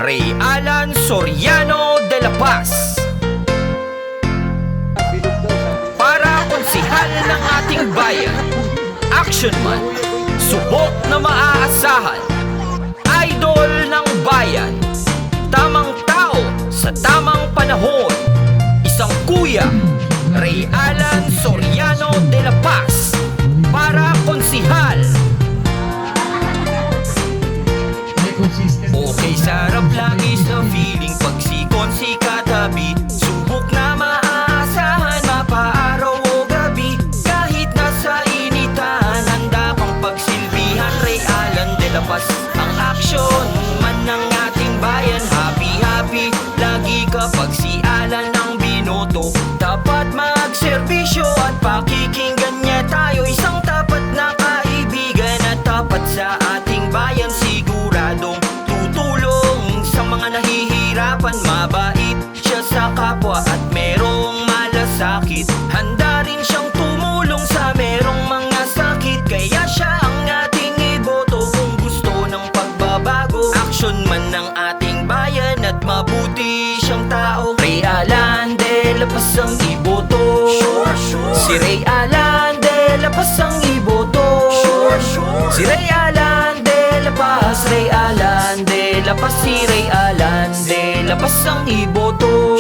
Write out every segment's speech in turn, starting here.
Ray Alan Soriano de la Paz, para konsihal ng ating bayan. Action man, subok na maaasahan, idol ng bayan, tamang tao sa tamang panahon. Isang kuya, Ray Alan Soriano de la Paz, para konsihal. Okay, sarap lagi sa feeling pag si katabi. Subok na maaasahan, mapaaraw o gabi. Kahit nasa initan, handa pang pagsilbihan. Ray Alan de la Paz, ang aksyon man ng ating bayan. Happy, happy, lagi kapag si Alan ang binoto. Dapat magserbisyo at pakikinggan niya tayo. Isang tapat na kaibigan at tapat sa ating bayan. Siguradong tutulong sa mga nahihirapan. Mabait siya sa kapwa at merong malasakit. Handa rin siyang tumulong sa merong mga sakit. Kaya siya ang ating iboto kung gusto ng pagbabago. Aksyon man ng ating bayan at mabuti siyang tao. Ray Alan de la Paz ang iboto. Si Ray Alan de la Paz ang iboto. Si Ray Alan de la Paz, Ray Alan de la Paz, si Ray Alan de la Paz ang iboto.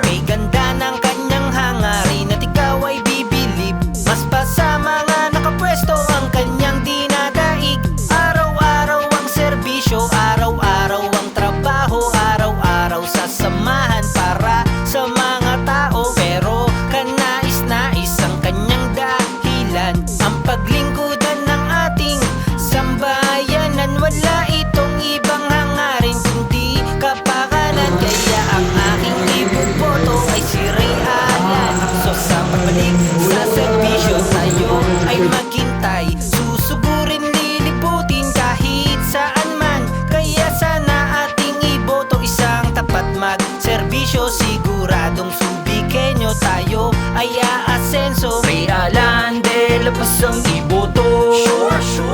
May ganda ng kanyang hangarin at ikaw ay bibilib. Mas pa sa mga nakapwesto ang kanyang dinadaig. Araw-araw ang serbisyo, araw-araw ang trabaho, araw-araw sasamahan para sa mga tao. Pero kanais-nais ang kanyang dahilan, ang paglingkuran ng ating sambayanan. Wala itong ibang hangarin kundi kapakanan. Kaya ang aking iboboto ay si Ray Alan. So sa pagbalik sa serbisyo, tayo ay maghintay. Susugurin, lilibutin kahit saan man. Kaya sana ating iboto isang tapat mag-serbisyo. Siguradong subikenyo tayo ay aasenso. Ray Alan de la Paz ang iboto.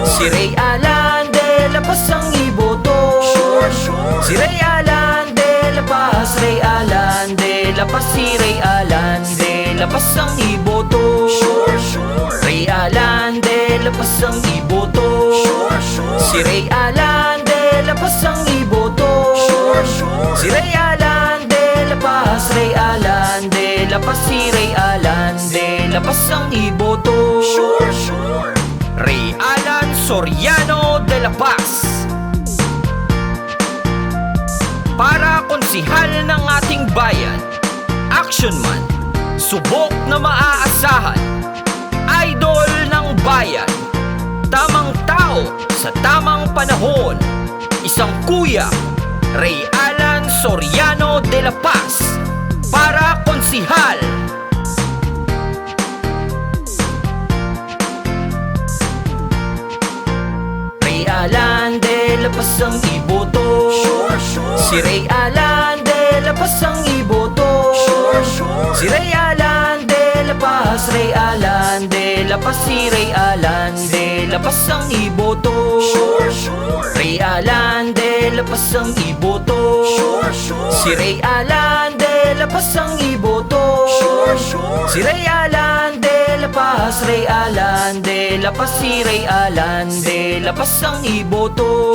Si Ray Alan de la Paz ang iboto. Si Ray Alan de la Paz, Ray Alan de la Paz, si Ray Alan de la Paz ang iboto. Ray Alan de la Paz ang iboto. Si Ray Alan de la Paz ang iboto. Si Ray Alan de la Paz, Ray Alan de la Paz, si Ray Alan de la Paz ang iboto. Ray Alan Soriano de la Paz, para konsihal ng ating bayan. Action man, subok na maaasahan, idol ng bayan, tamang tao sa tamang panahon. Isang kuya, Ray Alan Soriano de la Paz, para konsihal. Ray Alan de la Paz ang iboto. Si Ray Alan de la Paz ang iboto. Si Ray Alan de la Paz, Ray Alan de la Paz, si Ray Alan de la Paz ang iboto. Ray Alan de la Paz ang iboto. Si Ray Alan de la Paz ang iboto. Si Ray Alan de la Paz, Ray Alan de la Paz, si Ray Alan de la Paz ang iboto.